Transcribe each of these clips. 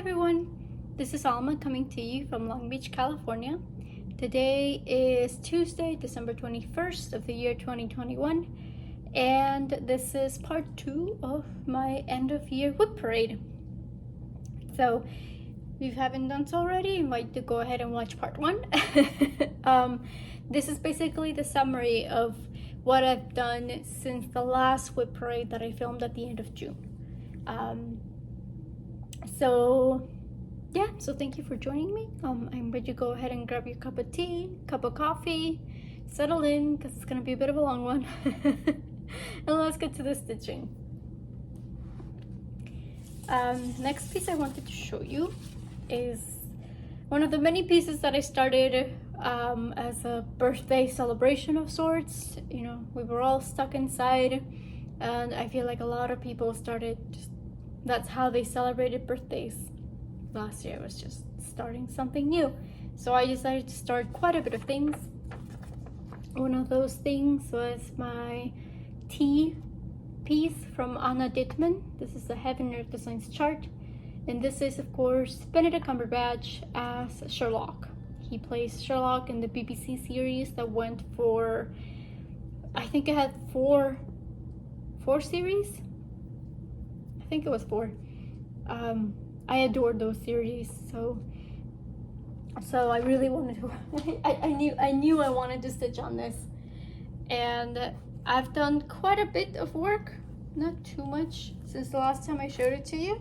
everyone, this is Alma coming to you from Long Beach, California. Today is Tuesday, December 21st of the year 2021, and this is part 2 of my end of year WIP parade. So if you haven't done so already, I invite you to go ahead and watch part 1. This is basically the summary of what I've done since the last WIP parade that I filmed at the end of June. So thank you for joining me. I invite you to go ahead and grab your cup of tea, cup of coffee, settle in because it's gonna be a bit of a long one. And let's get to the stitching. Next piece I wanted to show you is one of the many pieces that I started as a birthday celebration of sorts. You know, we were all stuck inside, and I feel like a lot of people that's how they celebrated birthdays. Last year was just starting something new, so I decided to start quite a bit of things. One of those things was my tea piece from Anna Dittman. This is the Heaven and Earth Designs chart, and this is of course Benedict Cumberbatch as Sherlock. He plays Sherlock in the BBC series that went for, I think it had four series. I think it was 4. I adored those series, so I really wanted to. I knew I wanted to stitch on this, and I've done quite a bit of work, not too much, since the last time I showed it to you.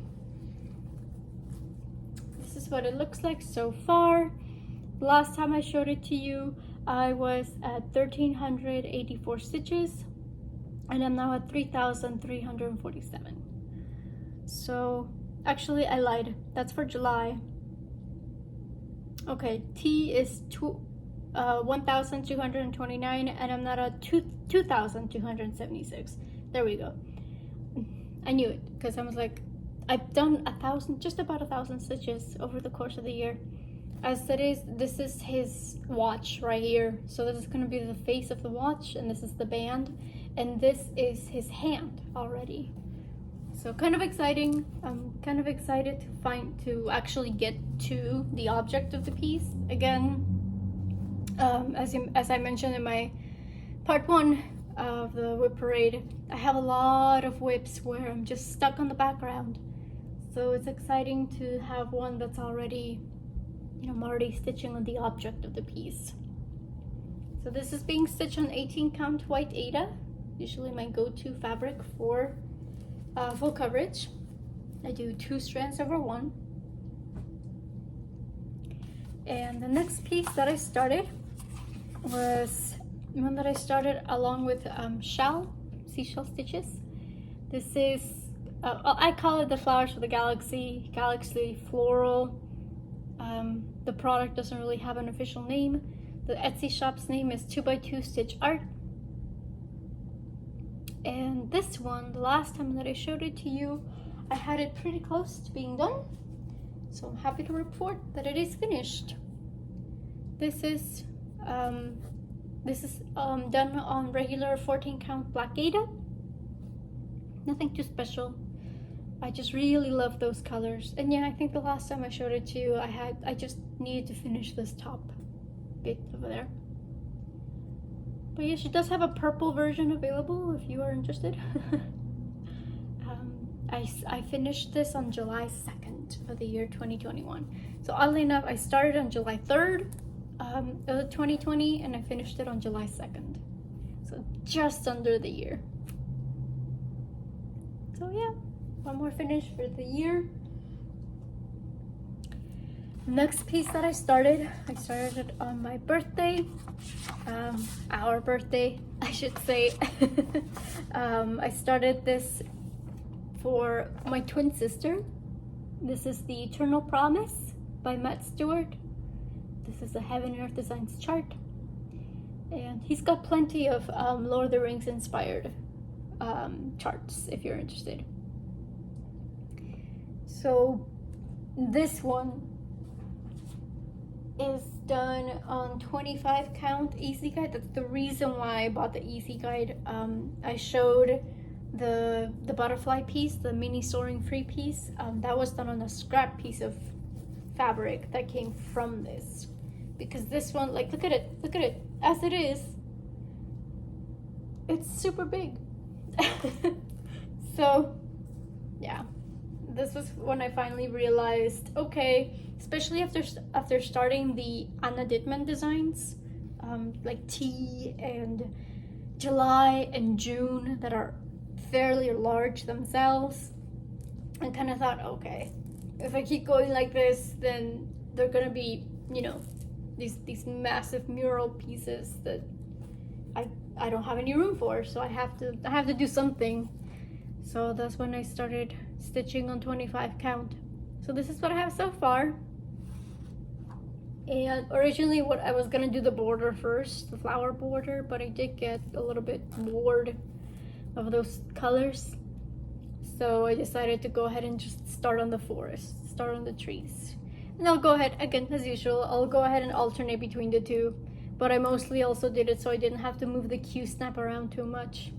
This is what it looks like so far. The last time I showed it to you, I was at 1,384 stitches, and I'm now at 3,347. So actually I lied, that's for July. Okay, T is 1,229, and I'm not at 2,276. There we go. I knew it because I was like, I've done just about 1,000 stitches over the course of the year. As it is, this is his watch right here, so this is going to be the face of the watch, and this is the band, and this is his hand already. So kind of exciting. I'm kind of excited to actually get to the object of the piece again. As I mentioned in my part 1 of the WIP parade, I have a lot of WIPs where I'm just stuck on the background. So it's exciting to have one that's already, you know, I'm already stitching on the object of the piece. So this is being stitched on 18 count white Aida, usually my go-to fabric for full coverage. I do 2 strands over 1. And the next piece that I started was one that I started along with seashell stitches. This is I call it the Flowers for the Galaxy Floral. The product doesn't really have an official name. The Etsy shop's name is 2x2 Stitch Art. And this one, the last time that I showed it to you, I had it pretty close to being done. So I'm happy to report that it is finished. This is done on regular 14 count black Aida. Nothing too special. I just really love those colors. And yeah, I think the last time I showed it to you, I just needed to finish this top bit over there. But yeah, she does have a purple version available if you are interested. I finished this on July 2nd of the year 2021. So oddly enough, I started on July 3rd of 2020, and I finished it on July 2nd. So just under the year. So yeah, one more finish for the year. Next piece that I started it on my birthday, our birthday, I should say. I started this for my twin sister. This is the Eternal Promise by Matt Stewart. This is a Heaven and Earth Designs chart, and he's got plenty of Lord of the Rings inspired charts if you're interested. So this one is done on 25 count easy guide. That's the reason why I bought the easy guide. I showed the butterfly piece, the mini soaring free piece, that was done on a scrap piece of fabric that came from this. Because this one, like, look at it, as it is, it's super big. So yeah, this was when I finally realized, okay, especially after starting the Anna Dittman designs, like T and July and June, that are fairly large themselves, and kind of thought, okay, if I keep going like this, then they're gonna be, you know, these massive mural pieces that I don't have any room for, so I have to do something. So that's when I started stitching on 25 count. So this is what I have so far. And originally what I was gonna do the border first, the flower border, but I did get a little bit bored of those colors. So I decided to go ahead and just start on the forest, start on the trees. And I'll go ahead, again, as usual, I'll go ahead and alternate between the two. But I mostly also did it so I didn't have to move the Q snap around too much.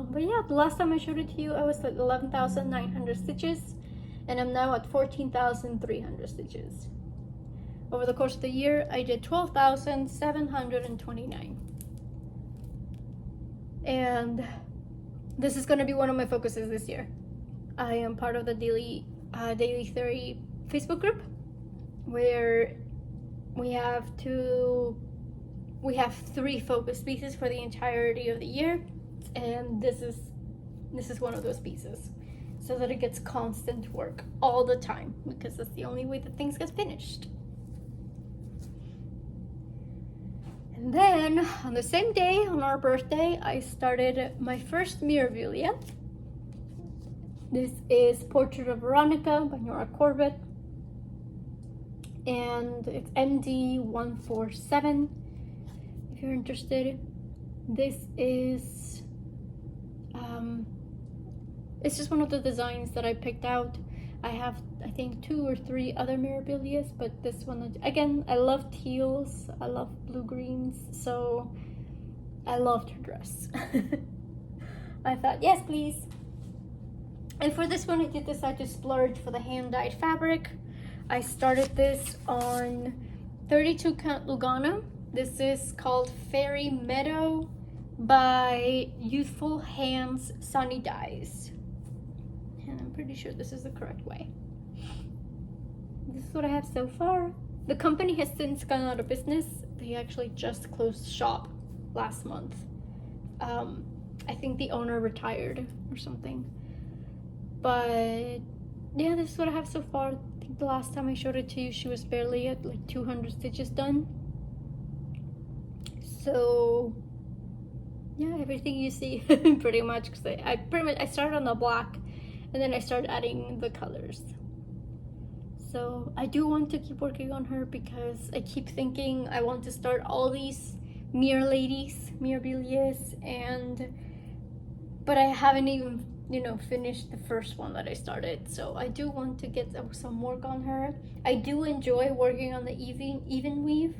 But yeah, the last time I showed it to you, I was at 11,900 stitches, and I'm now at 14,300 stitches. Over the course of the year, I did 12,729. And this is going to be one of my focuses this year. I am part of the Daily Theory Facebook group, where we have 3 focus pieces for the entirety of the year, and this is one of those pieces, so that it gets constant work all the time, because that's the only way that things get finished. And then on the same day, on our birthday, I started my first Mirabilia. This is Portrait of Veronica by Nora Corbett, and it's MD147 if you're interested. This is it's just one of the designs that I picked out. I have, I think, 2 or 3 other Mirabilias, but this one, again, I love teals, I love blue greens, so I loved her dress. I thought, yes, please. And for this one, I did decide to splurge for the hand-dyed fabric. I started this on 32 count Lugana. This is called Fairy Meadow by Youthful Hands Sunny Dyes. And I'm pretty sure this is the correct way. This is what I have so far. The company has since gone out of business. They actually just closed shop last month. I think the owner retired or something. But yeah, this is what I have so far. I think the last time I showed it to you, she was barely at like 200 stitches done. So yeah, everything you see pretty much, because I started on the black, and then I started adding the colors. So I do want to keep working on her, because I keep thinking I want to start all these Mirabilias, but I haven't even, you know, finished the first one that I started. So I do want to get some work on her. I do enjoy working on the even weave.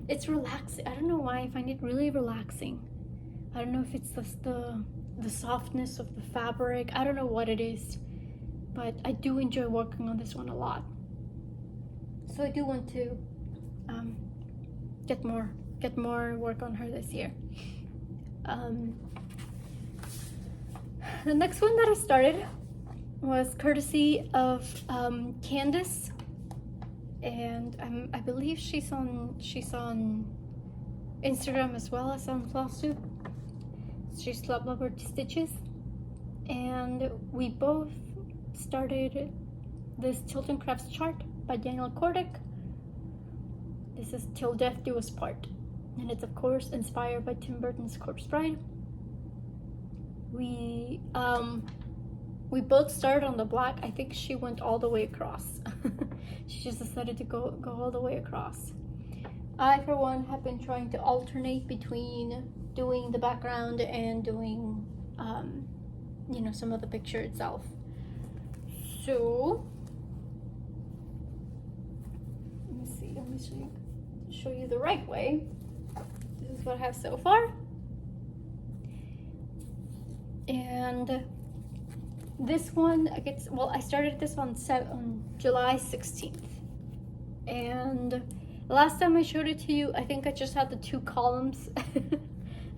It's relaxing. I don't know why, I find it really relaxing. I don't know if it's the softness of the fabric. I don't know what it is, but I do enjoy working on this one a lot. So I do want to get more work on her this year. The next one that I started was courtesy of Candace, and I believe she's on Instagram as well as on FlossTube. She's Lover Stitches, and we both started this Tilton Crafts chart by Daniel Kordick. This is Till Death Do Us Part, and it's of course inspired by Tim Burton's Corpse Bride. We both started on the black. I think she went all the way across. She just decided to go all the way across. I, for one, have been trying to alternate between doing the background and doing, you know, some of the picture itself. So, let me show you the right way. This is what I have so far. And this one, I started this on July 16th. And last time I showed it to you, I think I just had the 2 columns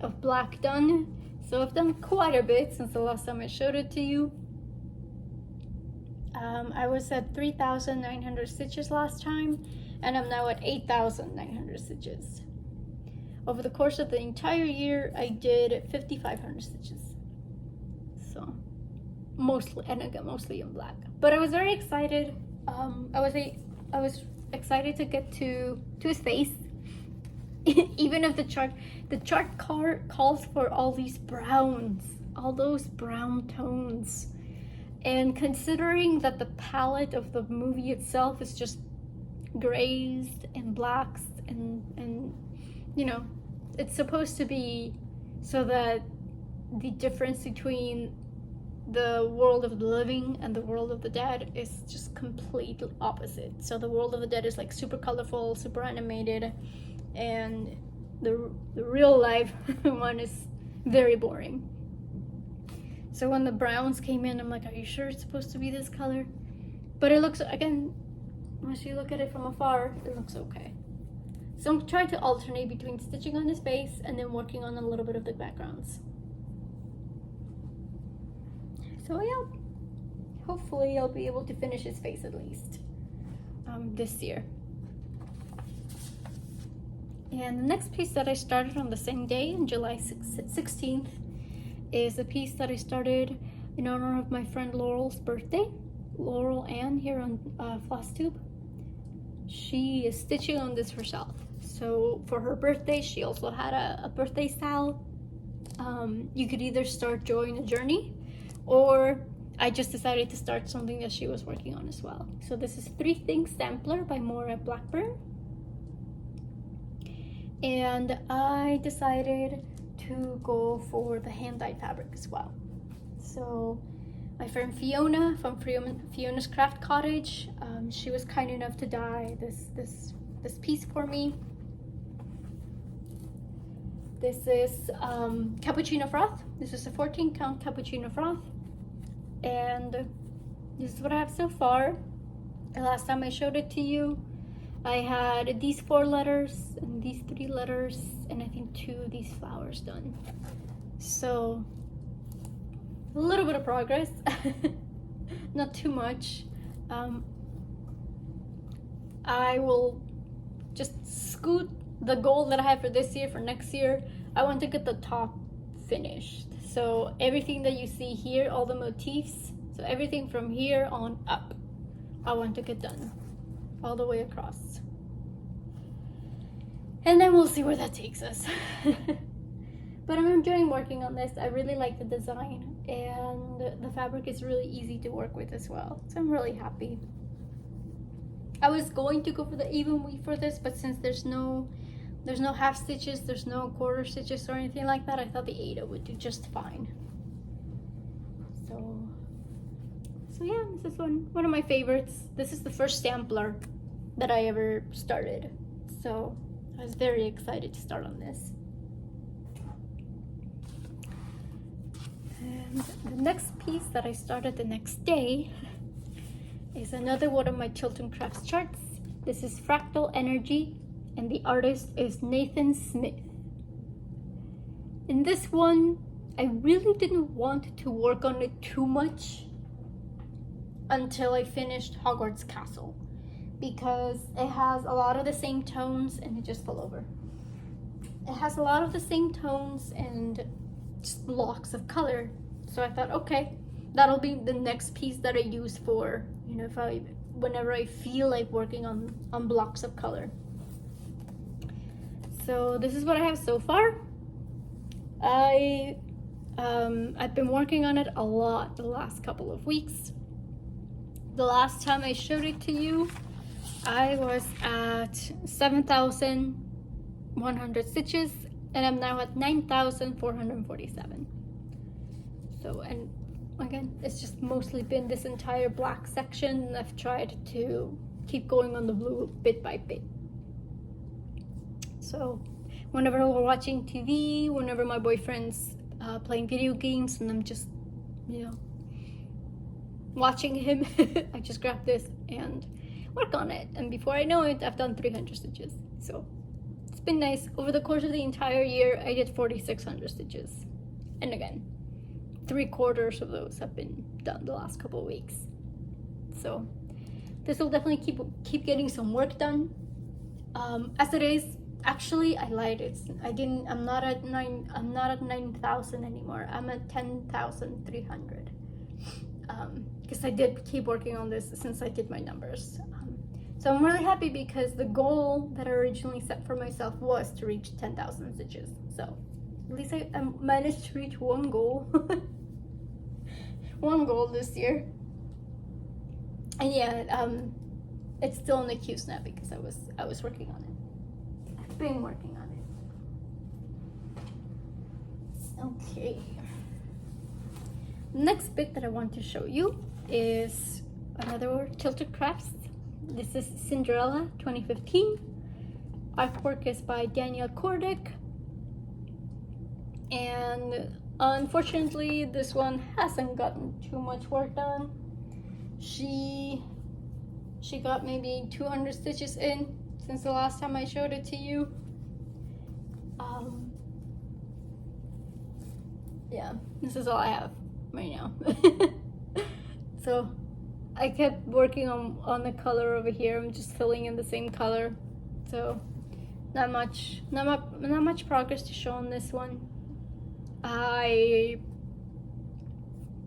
of black done. So I've done quite a bit since the last time I showed it to you. I was at 3,900 stitches last time, and I'm now at 8,900 stitches. Over the course of the entire year, I did 5,500 stitches. So mostly in black. But I was very excited. I was excited to get to his face. Even if the chart calls for all these browns, all those brown tones. And considering that the palette of the movie itself is just grays and blacks and you know, it's supposed to be so that the difference between the world of the living and the world of the dead is just completely opposite. So the world of the dead is like super colorful, super animated, and the real life one is very boring. So when the browns came in, I'm like, are you sure it's supposed to be this color? But it looks, again, once you look at it from afar, it looks okay. So I'm trying to alternate between stitching on his face and then working on a little bit of the backgrounds. So yeah, hopefully I'll be able to finish his face at least this year. And the next piece that I started on the same day, on July 16th, is a piece that I started in honor of my friend Laurel's birthday. Laurel Ann here on FlossTube. She is stitching on this herself. So for her birthday, she also had a birthday style. You could either start Join a Journey, or I just decided to start something that she was working on as well. So this is 3 Things Sampler by Maura Blackburn. And I decided to go for the hand-dyed fabric as well. So my friend Fiona from Fiona's Craft Cottage, she was kind enough to dye this piece for me. This is cappuccino froth. This is a 14 count cappuccino froth, and this is what I have so far. The last time I showed it to you, I had these 4 letters and these 3 letters, and I think 2 of these flowers done. So a little bit of progress, not too much. I will just scoot the goal that I have for this year, for next year. I want to get the top finished. So everything that you see here, all the motifs, so everything from here on up, I want to get done all the way across. And then we'll see where that takes us. But I'm enjoying working on this. I really like the design, and the fabric is really easy to work with as well. So I'm really happy. I was going to go for the even weave for this, but since there's no half stitches, there's no quarter stitches or anything like that, I thought the Ada would do just fine. So yeah, this is one of my favorites. This is the first sampler that I ever started. So I was very excited to start on this. And the next piece that I started the next day is another one of my Chilton Crafts charts. This is Fractal Energy, and the artist is Nathan Smith. In this one, I really didn't want to work on it too much until I finished Hogwarts Castle, because it has a lot of the same tones, and it just fell over. It has a lot of the same tones and just blocks of color. So I thought, okay, that'll be the next piece that I use for, you know, whenever I feel like working on blocks of color. So this is what I have so far. I've been working on it a lot the last couple of weeks. The last time I showed it to you, I was at 7,100 stitches, and I'm now at 9,447. So, and again, it's just mostly been this entire black section, and I've tried to keep going on the blue bit by bit. So whenever we're watching TV, whenever my boyfriend's playing video games, and I'm just, you know, watching him. I just grab this and work on it, and before I know it, I've done 300 stitches. So it's been nice. Over the course of the entire year, I did 4,600 stitches, and again, 3/4 of those have been done the last couple of weeks. So this will definitely keep getting some work done. As it is, actually, I lied. I'm not at 9,000 anymore. I'm at 10,300. Because I did keep working on this since I did my numbers. So I'm really happy because the goal that I originally set for myself was to reach 10,000 stitches. So at least I managed to reach one goal. One goal this year. And yeah, it's still in the queues now because I was working on it. I've been working on it. Okay. Next bit that I want to show you is another Tilted Crafts. This is Cinderella 2015. Artwork is by Danielle Kordick. And unfortunately, this one hasn't gotten too much work done. She got maybe 200 stitches in since the last time I showed it to you. Yeah, this is all I have right now. So I kept working on the color over here. I'm just filling in the same color, so not much progress to show on this one. I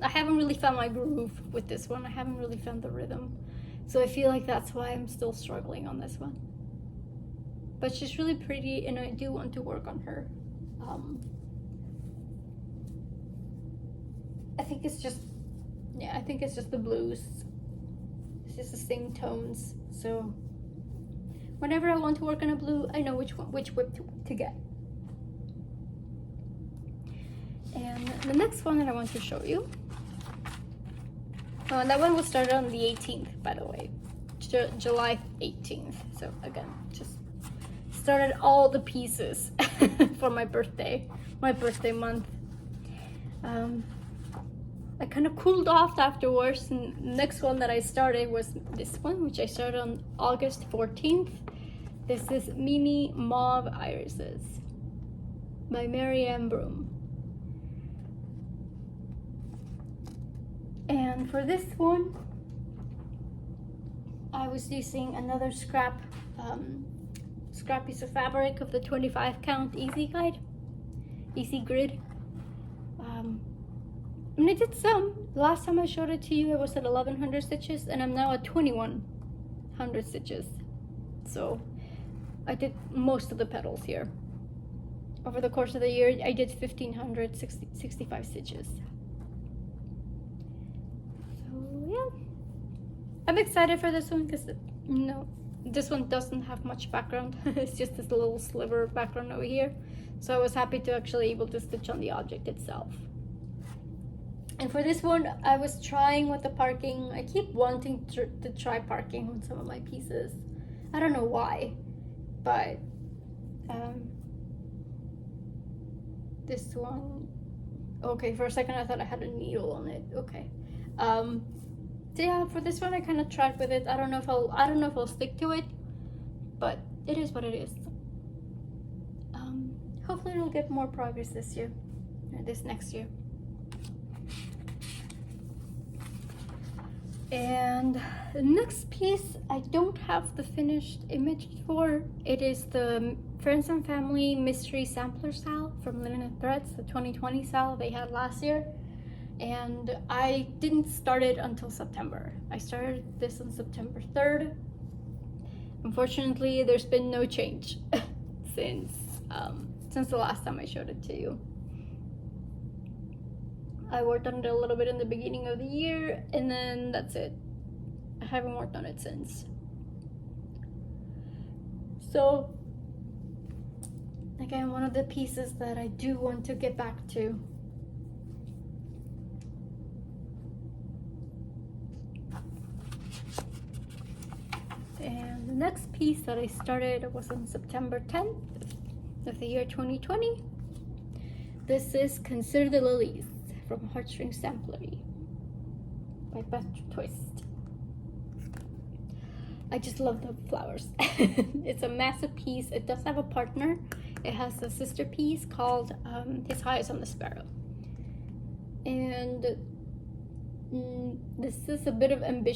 haven't really found my groove with this one. I haven't really found the rhythm, so I feel like that's why I'm still struggling on this one. But she's really pretty, and I do want to work on her. I think it's just the blues. It's just the same tones. So whenever I want to work on a blue, I know which WIP to get. And the next one that I want to show you, that one was started on the 18th, by the way, July 18th. So again, just started all the pieces for my birthday month. I kind of cooled off afterwards, and the next one that I started was this one, which I started on August 14th. This is Mini Mauve Irises by Mary Ann Broom. And for this one, I was using another scrap piece of fabric of the 25 count Easy Grid. And I did some. The last time I showed it to you, I was at 1,100 stitches, and I'm now at 2,100 stitches. So I did most of the petals here. Over the course of the year, I did 1,565 stitches. So yeah, I'm excited for this one because, you know, this one doesn't have much background. It's just this little sliver of background over here. So I was happy to actually able to stitch on the object itself. And for this one, I was trying with the parking. I keep wanting to try parking on some of my pieces. I don't know why, but this one, okay, for a second I thought I had a needle on it. Okay. So yeah, for this one I kind of tried with it. I don't know if I'll stick to it, but it is what it is. Hopefully it'll get more progress this year, or this next year. And the next piece I don't have the finished image for. It is the Friends and Family Mystery Sampler Sale from Linen & Threads, the 2020 sale they had last year. And I didn't start it until September. I started this on September 3rd. Unfortunately, there's been no change since the last time I showed it to you. I worked on it a little bit in the beginning of the year, and then that's it. I haven't worked on it since. So, again, one of the pieces that I do want to get back to. And the next piece that I started was on September 10th of the year 2020. This is Consider the Lilies from Heartstring Samplery by Beth Twist. I just love the flowers. It's a massive piece. It does have a partner. It has a sister piece called His Eyes on the Sparrow. And this is a bit of an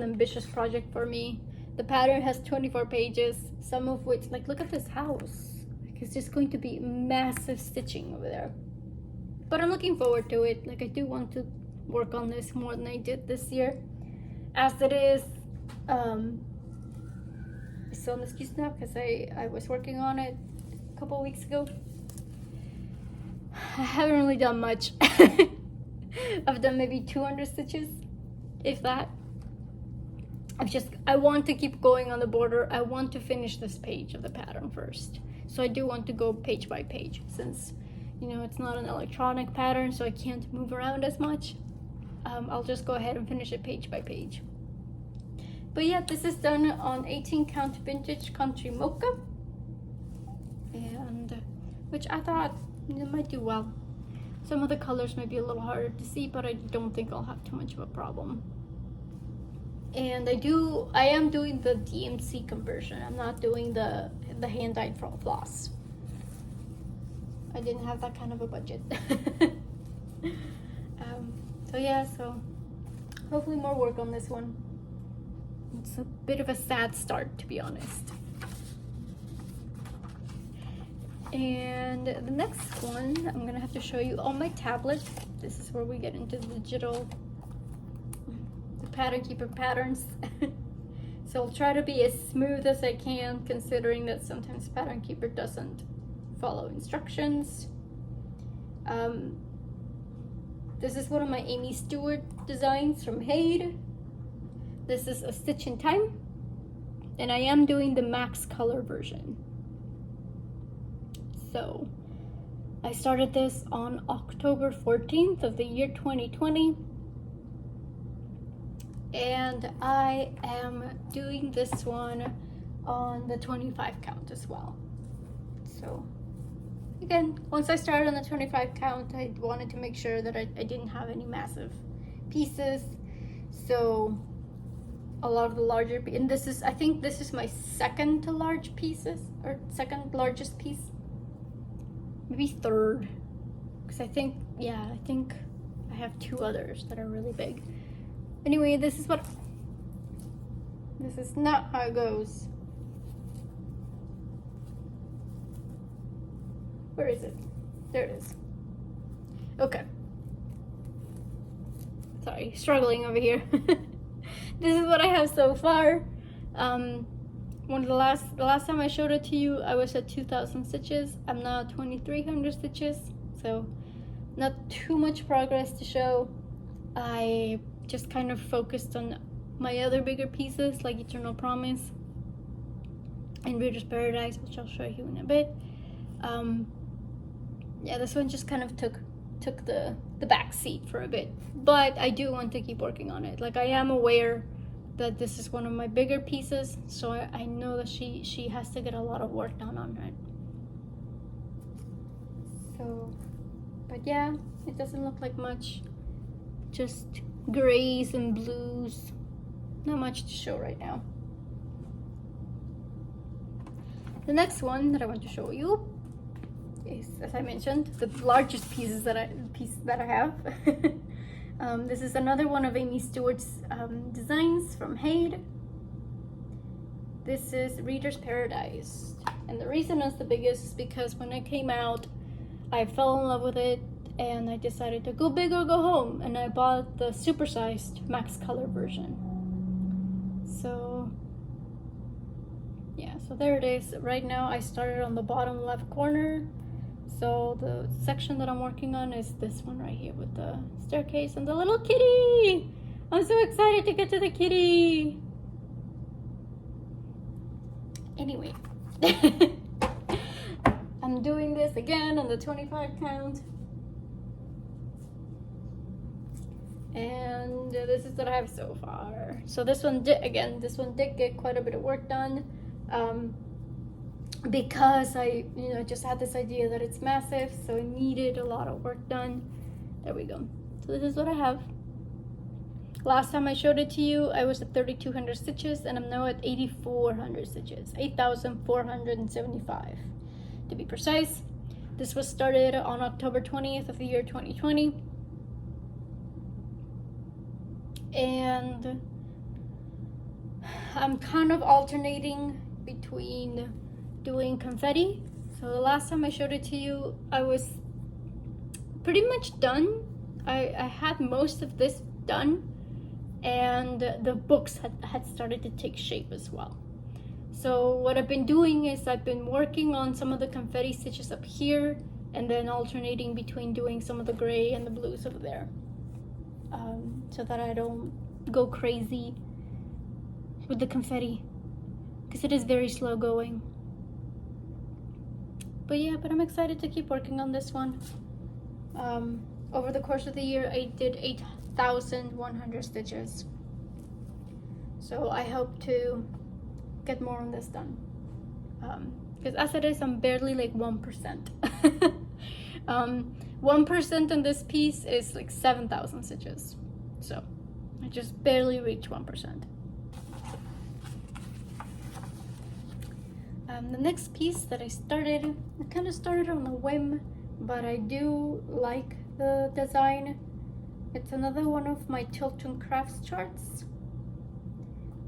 ambitious project for me. The pattern has 24 pages, some of which, like, look at this house. Like, it's just going to be massive stitching over there. But I'm looking forward to it. Like, I do want to work on this more than I did this year. As it is, still an excuse now because I was working on it a couple weeks ago. I haven't really done much. I've done maybe 200 stitches, if that. I want to keep going on the border. I want to finish this page of the pattern first. So I do want to go page by page, since, you know, it's not an electronic pattern, so I can't move around as much. I'll just go ahead and finish it page by page. But yeah, this is done on 18 count vintage country mocha, and which I thought it might do well. Some of the colors might be a little harder to see, but I don't think I'll have too much of a problem. And I am doing the DMC conversion. I'm not doing the hand-dyed floss. I didn't have that kind of a budget. So yeah, so hopefully more work on this one. It's a bit of a sad start, to be honest. And the next one, I'm gonna have to show you on my tablet. This is where we get into the digital pattern keeper patterns. So I'll try to be as smooth as I can, considering that sometimes pattern keeper doesn't follow instructions. This is one of my Amy Stewart designs from Hade. This is a stitch in time, and I am doing the max color version. So I started this on October 14th of the year 2020, and I am doing this one on the 25 count as well. So again, once I started on the 25 count, I wanted to make sure that I didn't have any massive pieces. So a lot of the larger, and this is, I think this is my second to large pieces, or second largest piece, maybe third, because I think I have two others that are really big. Anyway, this is not how it goes. Where is it? There it is. Okay. Sorry, struggling over here. This is what I have so far. The last time I showed it to you, I was at 2,000 stitches. I'm now at 2,300 stitches, so not too much progress to show. I just kind of focused on my other bigger pieces, like Eternal Promise and Reader's Paradise, which I'll show you in a bit. Yeah, this one just kind of took the back seat for a bit, but I do want to keep working on it. Like, I am aware that this is one of my bigger pieces, so I know that she has to get a lot of work done on it. So, but yeah, it doesn't look like much, just grays and blues, not much to show right now. The next one that I want to show you is, as I mentioned, the largest piece that I have. This is another one of Amy Stewart's designs from Hade. This is Reader's Paradise, and the reason it's the biggest is because when it came out, I fell in love with it, and I decided to go big or go home, and I bought the supersized max color version. So yeah, so there it is. Right now I started on the bottom left corner. So the section that I'm working on is this one right here with the staircase and the little kitty. I'm so excited to get to the kitty. Anyway, I'm doing this again on the 25 count. And this is what I have so far. So this one did get quite a bit of work done. because I, just had this idea that it's massive, so it needed a lot of work done. There we go. So this is what I have. Last time I showed it to you, I was at 3,200 stitches, and I'm now at 8,400 stitches, 8,475 to be precise. This was started on October 20th of the year 2020, and I'm kind of alternating between doing confetti. So the last time I showed it to you, I was pretty much done. I had most of this done, and the books had started to take shape as well. So what I've been doing is I've been working on some of the confetti stitches up here, and then alternating between doing some of the gray and the blues over there, so that I don't go crazy with the confetti, because it is very slow going. But yeah, but I'm excited to keep working on this one. Over the course of the year, I did 8,100 stitches. So I hope to get more on this done. Because as it is, I'm barely like 1%. 1% in this piece is like 7,000 stitches. So I just barely reached 1%. The next piece that I kind of started on a whim, but I do like the design. It's another one of my Tilton Crafts charts.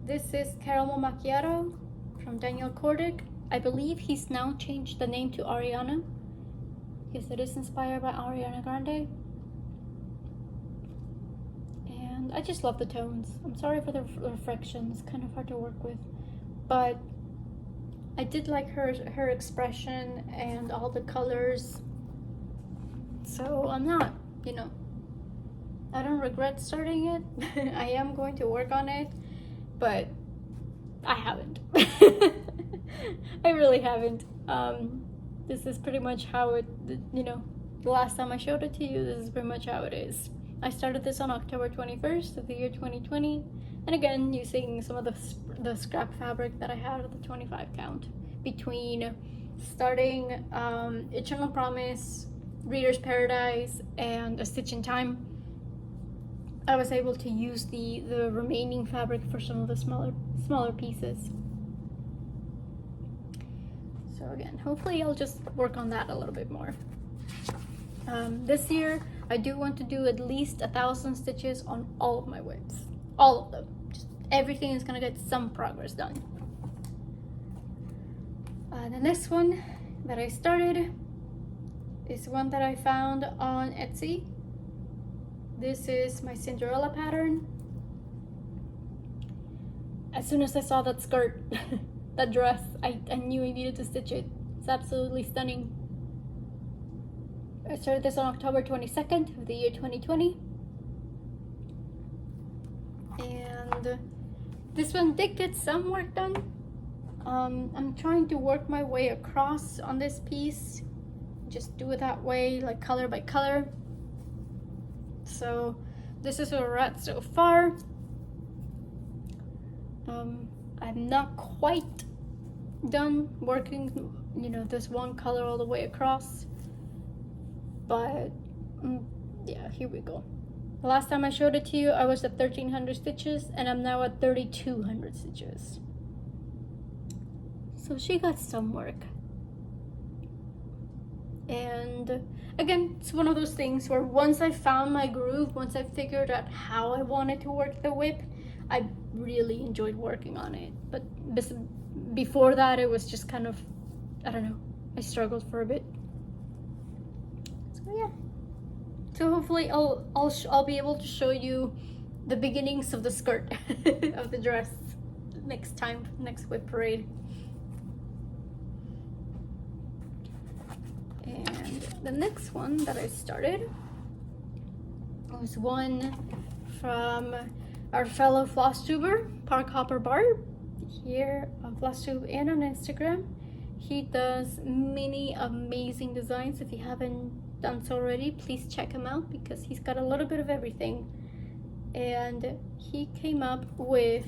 This is Caramel Macchiato from Daniel Kordick. I believe he's now changed the name to Ariana, because it is inspired by Ariana Grande. And I just love the tones. I'm sorry for the reflection, it's kind of hard to work with, but I did like her expression and all the colors. So I'm not, I don't regret starting it. I am going to work on it, but I haven't. I really haven't. This is pretty much how it, the last time I showed it to you, this is pretty much how it is. I started this on October 21st of the year 2020, and again, using some of the scrap fabric that I had at the 25 count. Between starting Eternal Promise, Reader's Paradise, and A Stitch in Time, I was able to use the remaining fabric for some of the smaller pieces. So again, hopefully I'll just work on that a little bit more. This year, I do want to do at least 1,000 stitches on all of my WIPs. All of them. Just everything is gonna get some progress done. The next one that I started is one that I found on Etsy. This is my Cinderella pattern. As soon as I saw that skirt, that dress, I knew I needed to stitch it. It's absolutely stunning. I started this on October 22nd of the year 2020. And this one did get some work done. I'm trying to work my way across on this piece. Just do it that way, like color by color. So this is where we're at so far. I'm not quite done working, this one color all the way across. But yeah, here we go. The last time I showed it to you, I was at 1,300 stitches, and I'm now at 3,200 stitches. So she got some work. And again, it's one of those things where once I found my groove, once I figured out how I wanted to work the WIP, I really enjoyed working on it. But before that, it was just kind of, I don't know, I struggled for a bit. So yeah. So hopefully I'll be able to show you the beginnings of the skirt of the dress next WIP parade. And the next one that I started was one from our fellow FlossTuber, Park Hopper Barb, here on FlossTube and on Instagram. He does many amazing designs. If you haven't done so already, please check him out because he's got a little bit of everything. And he came up with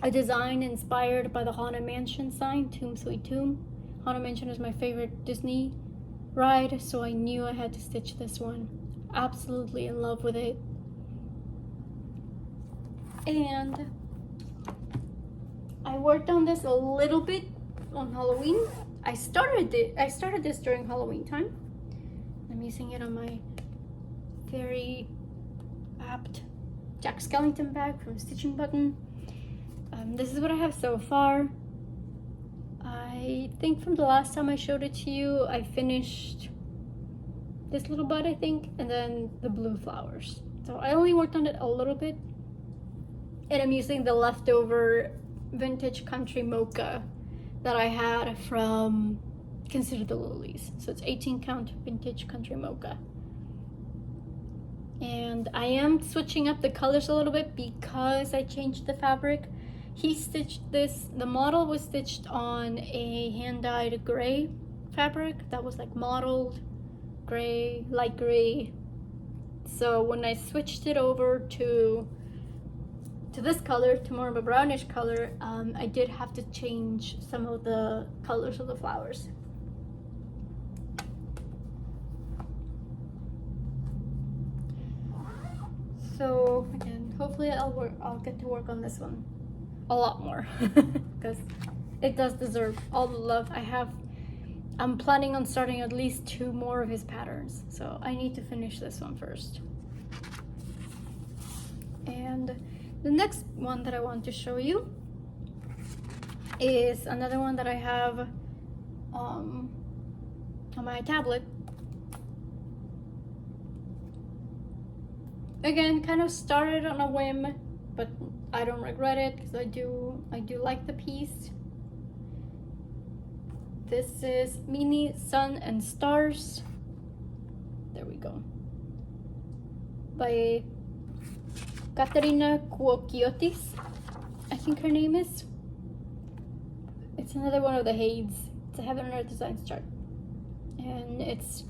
a design inspired by the Haunted Mansion sign, Tomb Sweet Tomb. Haunted Mansion is my favorite Disney ride, so I knew I had to stitch this one. Absolutely in love with it. And I worked on this a little bit on Halloween. I started this during Halloween time. I'm using it on my very apt Jack Skellington bag from Stitching Button. This is what I have so far. I think from the last time I showed it to you, I finished this little bud, I think, and then the blue flowers. So I only worked on it a little bit, and I'm using the leftover vintage country mocha that I had from Consider the Lilies. So it's 18 count vintage country mocha. And I am switching up the colors a little bit because I changed the fabric. He stitched this, the model was stitched on a hand-dyed gray fabric that was like mottled gray, light gray. So when I switched it over to this color, to more of a brownish color, I did have to change some of the colors of the flowers. So again, hopefully I'll get to work on this one a lot more because it does deserve all the love. I'm planning on starting at least 2 more of his patterns, so I need to finish this one first. And the next one that I want to show you is another one that I have on my tablet. Again, kind of started on a whim, but I don't regret it because I do like the piece. This is Mini Sun and Stars. There we go. By Katerina Kuokiotis, I think her name is. It's another one of the Hades. It's a Heaven and Earth Designs chart. And it's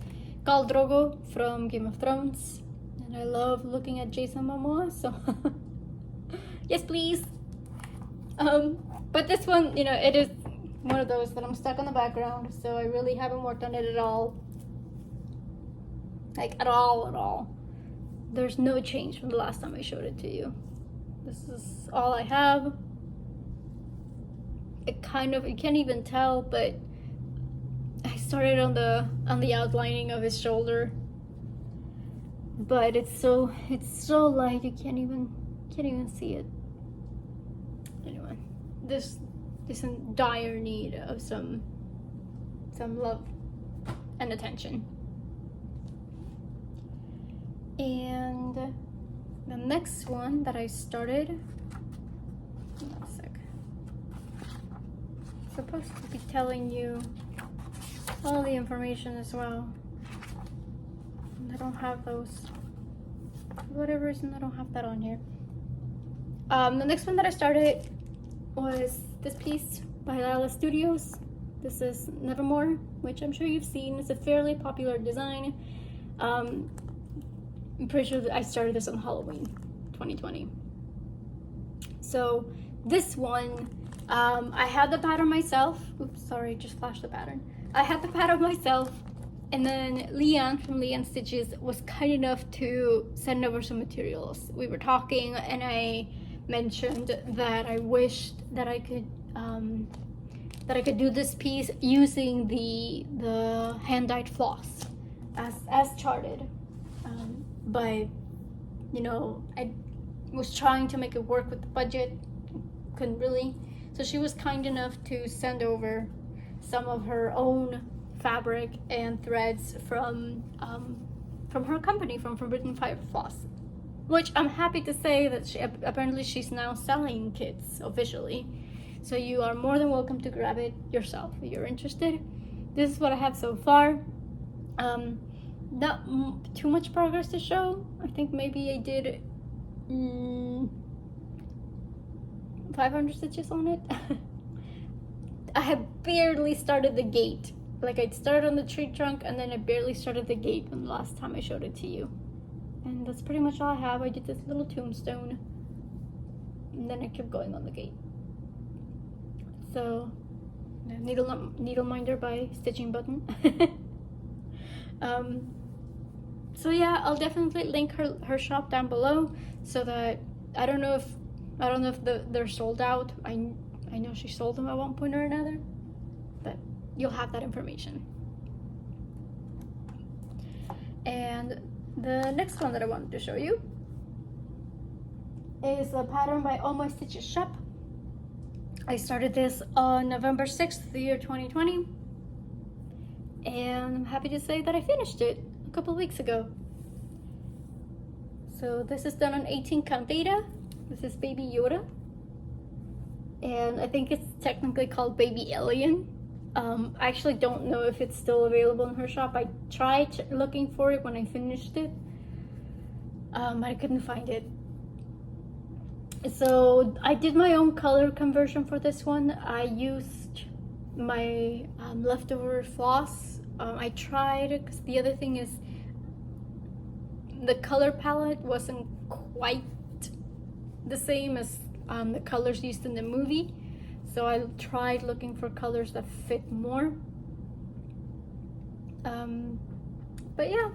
Khal Drogo from Game of Thrones. And I love looking at Jason Momoa, so yes, please. But this one, you know, it is one of those that I'm stuck on the background, so I really haven't worked on it at all. Like, at all. There's no change from the last time I showed it to you. This is all I have. You can't even tell, but I started on the outlining of his shoulder. But it's so light you can't even see it. Anyway, this is in dire need of some love and attention. And the next one that I started, one sec. I'm supposed to be telling you all the information as well. I don't have those. For whatever reason, I don't have that on here. The next one that I started was this piece by Lila Studios. This is Nevermore, which I'm sure you've seen. It's a fairly popular design. I'm pretty sure that I started this on Halloween 2020. So this one, I had the pattern myself. Oops, sorry, just flashed the pattern. I had the pattern myself. And then Leanne from Leanne Stitches was kind enough to send over some materials. We were talking and I mentioned that I wished that I could do this piece using the hand-dyed floss as charted. But you know, I was trying to make it work with the budget, couldn't really. So she was kind enough to send over some of her own fabric and threads from her company, from Forbidden Fire Floss, which I'm happy to say that apparently she's now selling kits officially. So you are more than welcome to grab it yourself if you're interested. This is what I have so far. Not too much progress to show. I think maybe I did 500 stitches on it. I have barely started the gate. Like, I'd started on the tree trunk and then I barely started the gate when the last time I showed it to you. And that's pretty much all I have. I did this little tombstone and then I kept going on the gate. So needle minder by Stitching Button. So yeah, I'll definitely link her shop down below, so that I don't know if they're sold out. I know she sold them at one point or another, but you'll have that information. And the next one that I wanted to show you is a pattern by All My Stitches Shop. I started this on November 6th, the year 2020, and I'm happy to say that I finished it a couple weeks ago. So this is done on 18 count data. This is Baby Yoda, and I think it's technically called Baby Alien. I actually don't know if it's still available in her shop. I tried looking for it when I finished it. I couldn't find it. So I did my own color conversion for this one. I used my leftover floss. I tried, because the other thing is the color palette wasn't quite the same as the colors used in the movie. So I tried looking for colors that fit more. But yeah,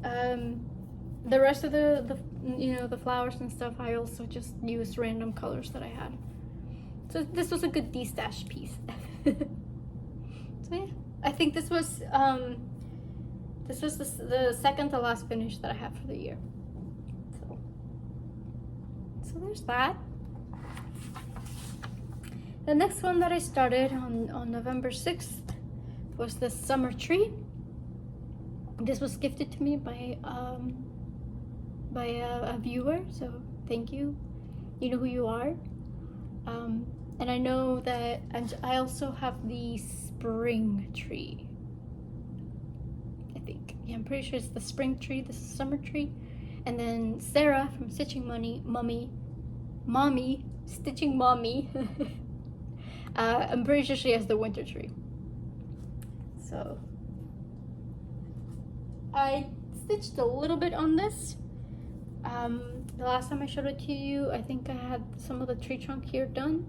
the rest of the the flowers and stuff, I also just used random colors that I had. So this was a good de-stash piece. So yeah, I think this was the second to last finish that I have for the year. So there's that. The next one that I started on November 6th was the summer tree. This was gifted to me by a viewer, so thank you. You know who you are. And I know that, and I also have the spring tree. I think, yeah, I'm pretty sure it's the spring tree, the summer tree. And then Sarah from Stitching Stitching Mommy. I'm pretty sure she has the winter tree. So I stitched a little bit on this. The last time I showed it to you, I think I had some of the tree trunk here done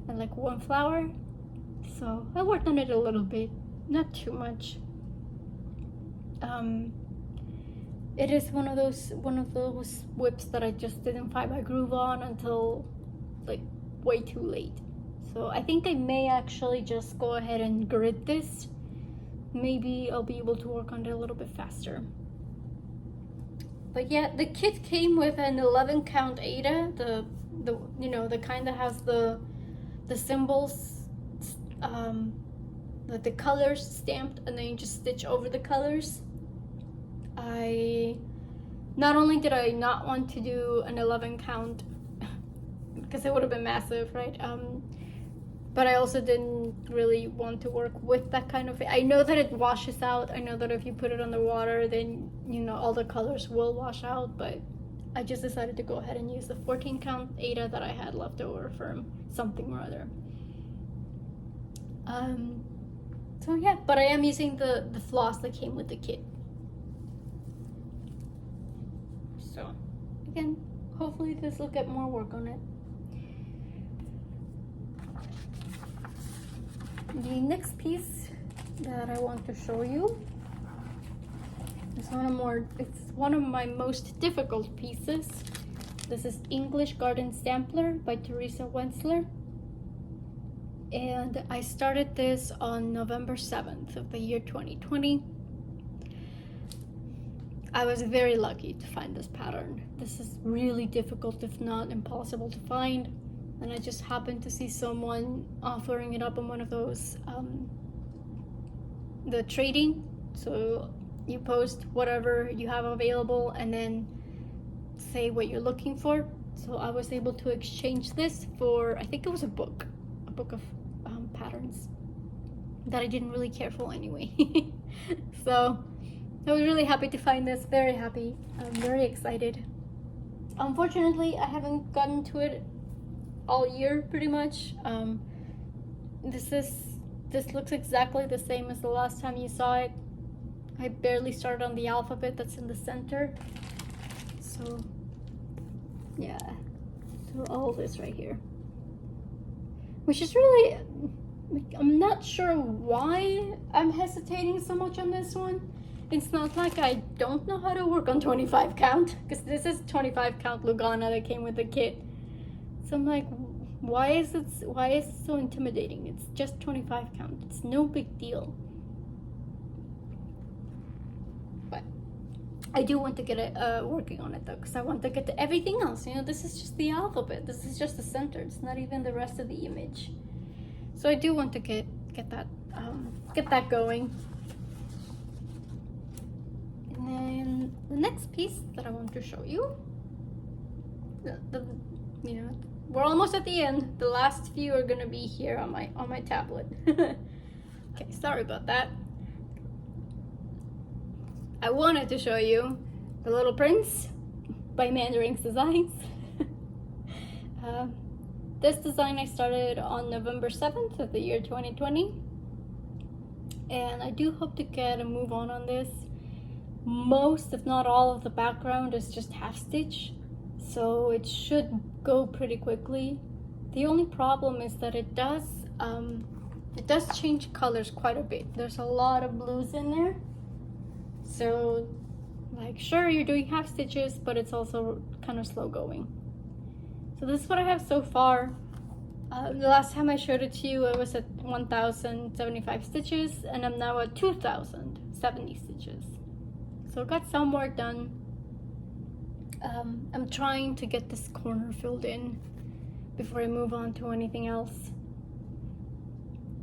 and like one flower. So I worked on it a little bit, not too much. It is one of those WIPs that I just didn't find my groove on until like way too late. So I think I may actually just go ahead and grid this. Maybe I'll be able to work on it a little bit faster. But yeah, the kit came with an 11 count Ada, the kind that has the symbols, the colors stamped, and then you just stitch over the colors. Not only did I not want to do an 11 count because it would have been massive, right? But I also didn't really want to work with that kind of, I know that it washes out. I know that if you put it on the water, then all the colors will wash out, but I just decided to go ahead and use the 14 count Ada that I had left over from something or other. So yeah, but I am using the floss that came with the kit. So again, hopefully this will get more work on it. The next piece that I want to show you is one of my most difficult pieces. This is English Garden Sampler by Teresa Wensler. And I started this on November 7th of the year 2020. I was very lucky to find this pattern. This is really difficult, if not impossible to find. And I just happened to see someone offering it up on one of those, the trading. So you post whatever you have available and then say what you're looking for. So I was able to exchange this for, I think it was a book of patterns that I didn't really care for anyway. So I was really happy to find this, very happy. I'm very excited. Unfortunately, I haven't gotten to it all year pretty much. This looks exactly the same as the last time you saw it. I barely started on the alphabet that's in the center. So yeah, so all this right here, which is really, I'm not sure why I'm hesitating so much on this one. It's not like I don't know how to work on 25 count, because this is 25 count Lugana that came with the kit. So I'm like, why is it so intimidating? It's just 25 count. It's no big deal. But I do want to get it working on it though, because I want to get to everything else. You know, this is just the alphabet. This is just the center. It's not even the rest of the image. So I do want to get that going. And then the next piece that I want to show you, you know, we're almost at the end. The last few are gonna be here on my tablet. Okay, sorry about that. I wanted to show you The Little Prince by Mandarin's Designs. This design I started on November 7th of the year 2020, and I do hope to get a move on this. Most, if not all, of the background is just half stitch, so it should go pretty quickly. The only problem is that it does change colors quite a bit. There's a lot of blues in there, so like, sure, you're doing half stitches, but it's also kind of slow going. So this is what I have so far. The last time I showed it to you, I was at 1,075 stitches, and I'm now at 2,070 stitches. So I got some work done. I'm trying to get this corner filled in before I move on to anything else.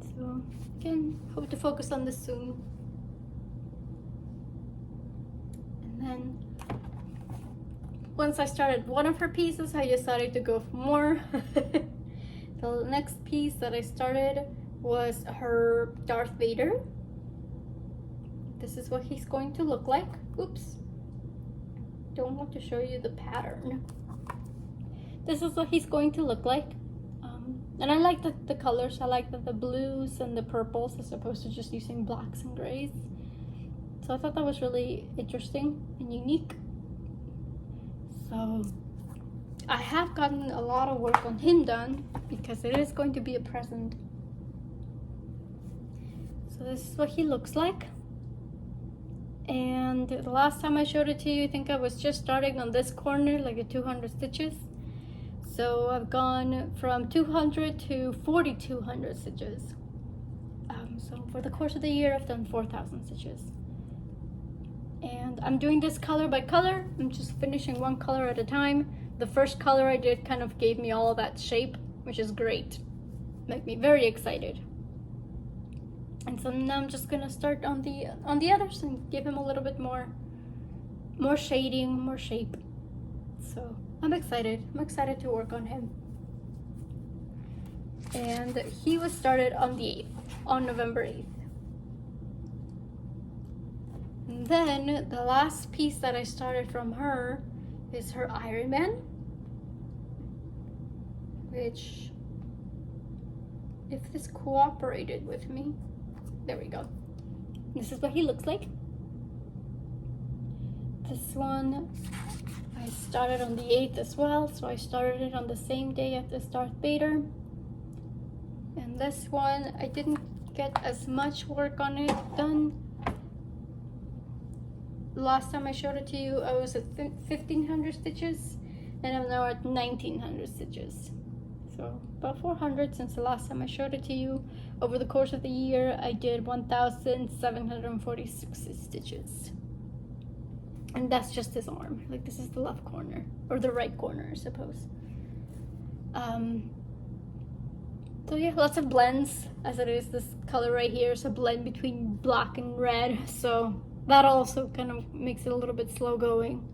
So again, hope to focus on this soon. And then once I started one of her pieces, I decided to go for more. The next piece that I started was her Darth Vader. This is what he's going to look like. Oops. Don't want to show you the pattern. This is what he's going to look like. And I like the colors. I like the blues and the purples as opposed to just using blacks and grays. So I thought that was really interesting and unique. So I have gotten a lot of work on him done because it is going to be a present. So this is what he looks like. And the last time I showed it to you, I think I was just starting on this corner, like at 200 stitches. So I've gone from 200 to 4,200 stitches. So for the course of the year, I've done 4,000 stitches. And I'm doing this color by color. I'm just finishing one color at a time. The first color I did kind of gave me all of that shape, which is great. Make me very excited. And so now I'm just gonna start on the others and give him a little bit more shading, more shape. So I'm excited. I'm excited to work on him. And he was started on the 8th, on November 8th. And then the last piece that I started from her is her Iron Man, which, if this cooperated with me, there we go. This is what he looks like. This one I started on the 8th as well, so I started it on the same day as this Darth Vader. And this one, I didn't get as much work on it done. Last time I showed it to you, I was at 1,500 stitches, and I'm now at 1,900 stitches. So about 400 since the last time I showed it to you. Over the course of the year, I did 1,746 stitches. And that's just his arm. Like, this is the left corner, or the right corner, I suppose. So yeah, lots of blends, as it is. This color right here is a blend between black and red, so that also kind of makes it a little bit slow going.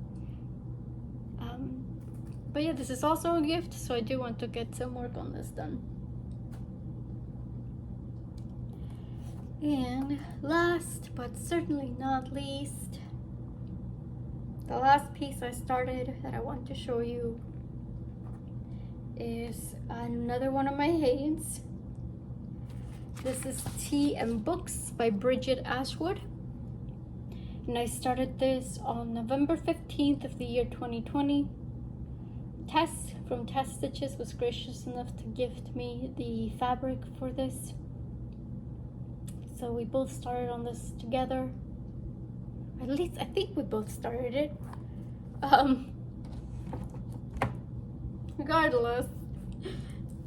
But yeah, this is also a gift, so I do want to get some work on this done. And last, but certainly not least, the last piece I started that I want to show you is another one of my Haynes. This is Tea and Books by Bridget Ashwood. And I started this on November 15th of the year 2020. Tess from Tess Stitches was gracious enough to gift me the fabric for this. So we both started on this together. At least I think we both started it. Regardless,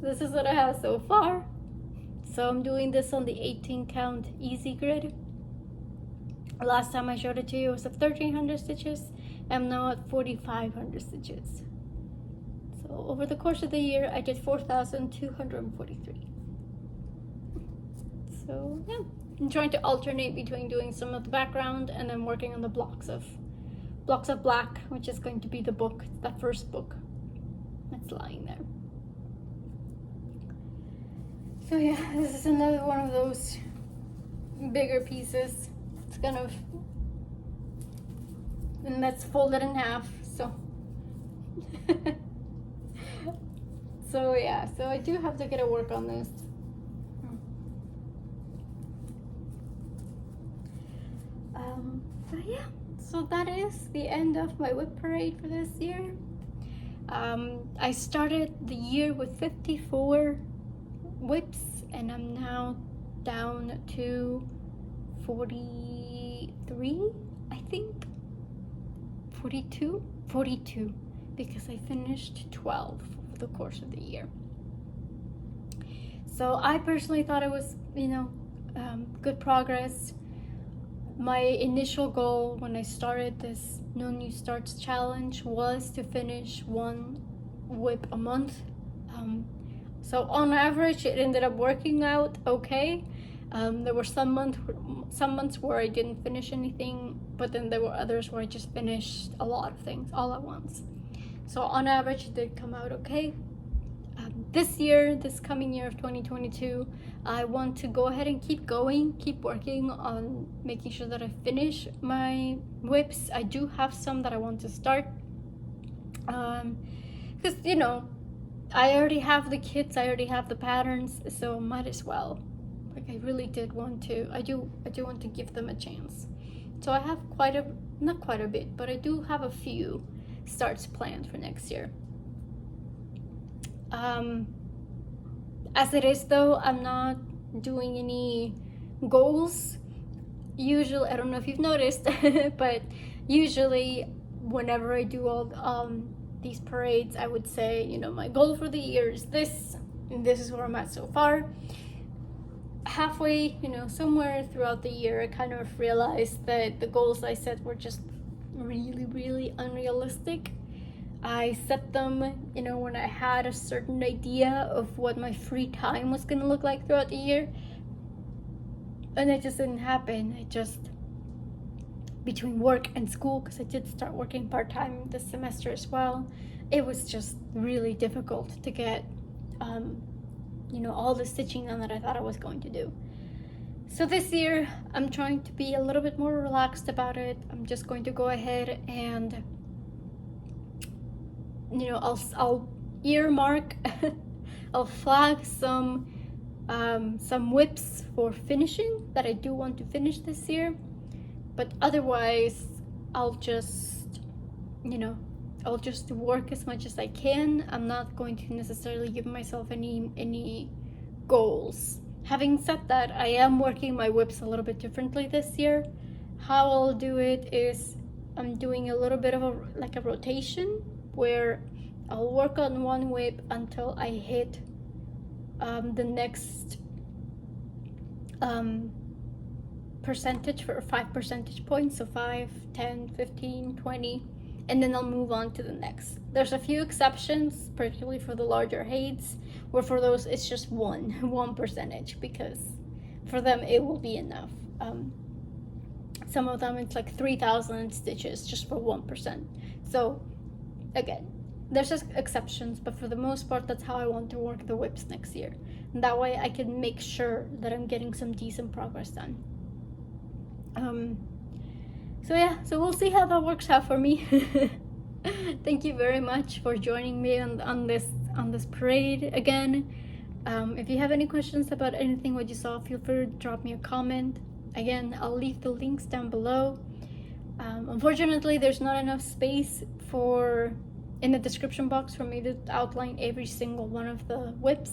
this is what I have so far. So I'm doing this on the 18 count easy grid. Last time I showed it to you, it was at 1300 stitches. I'm now at 4500 stitches. So over the course of the year, I did 4,243. So yeah, I'm trying to alternate between doing some of the background and then working on the blocks of black, which is going to be the book, that first book that's lying there. So yeah, this is another one of those bigger pieces. It's kind of, and that's folded in half, so so yeah, so I do have to get to work on this. But yeah, so that is the end of my WIP parade for this year. I started the year with 54 WIPs, and I'm now down to 43, I think. 42, because I finished 12 over the course of the year. So I personally thought it was, good progress. My initial goal when I started this No New Starts challenge was to finish one WIP a month. So on average, it ended up working out okay. There were some months where I didn't finish anything, but then there were others where I just finished a lot of things all at once. So on average, it did come out okay. This coming year of 2022, I want to go ahead and keep working on making sure that I finish my WIPs. I do have some that I want to start. Because, I already have the kits, I already have the patterns, so might as well. Like, I really did want to, I do want to give them a chance. So I have not quite a bit, but I do have a few starts planned for next year. As it is though, I'm not doing any goals. Usually, I don't know if you've noticed, but usually whenever I do all these parades, I would say, my goal for the year is this, and this is where I'm at so far. Halfway, somewhere throughout the year, I kind of realized that the goals I set were just really, really unrealistic. I set them, when I had a certain idea of what my free time was gonna look like throughout the year. And it just didn't happen. It just, between work and school, because I did start working part-time this semester as well, it was just really difficult to get, all the stitching done that I thought I was going to do. So this year, I'm trying to be a little bit more relaxed about it. I'm just going to go ahead and I'll earmark, I'll flag some WIPs for finishing that I do want to finish this year, but otherwise I'll just work as much as I can. I'm not going to necessarily give myself any goals. Having said that, I am working my WIPs a little bit differently this year. How I'll do it is I'm doing a little bit of a rotation, where I'll work on one WIP until I hit the next percentage for 5 percentage points, so 5, 10, 15, 20, and then I'll move on to the next. There's a few exceptions, particularly for the larger heights, where for those it's just one percentage, because for them it will be enough. Some of them it's like 3,000 stitches just for 1%. So again, there's just exceptions, but for the most part, that's how I want to work the WIPs next year. And that way I can make sure that I'm getting some decent progress done. So we'll see how that works out for me. Thank you very much for joining me on this parade again. If you have any questions about anything what you saw, feel free to drop me a comment. Again, I'll leave the links down below. Unfortunately, there's not enough space in the description box for me to outline every single one of the WIPs.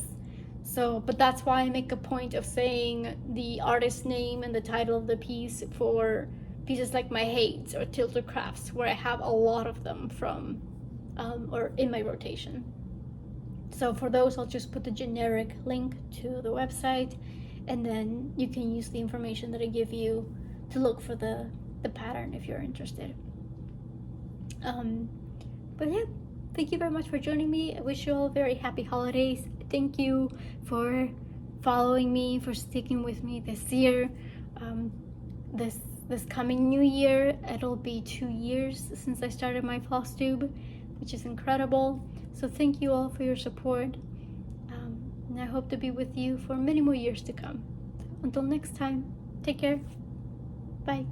So, but that's why I make a point of saying the artist name and the title of the piece for pieces like my Hades or Tilted Crafts, where I have a lot of them from, or in my rotation. So for those, I'll just put the generic link to the website, and then you can use the information that I give you to look for the pattern if you're interested. But yeah, thank you very much for joining me. I wish you all very happy holidays. Thank you for following me, for sticking with me this year. This coming new year, it'll be 2 years since I started my FlossTube, which is incredible. So thank you all for your support, and I hope to be with you for many more years to come. Until next time, take care. Bye.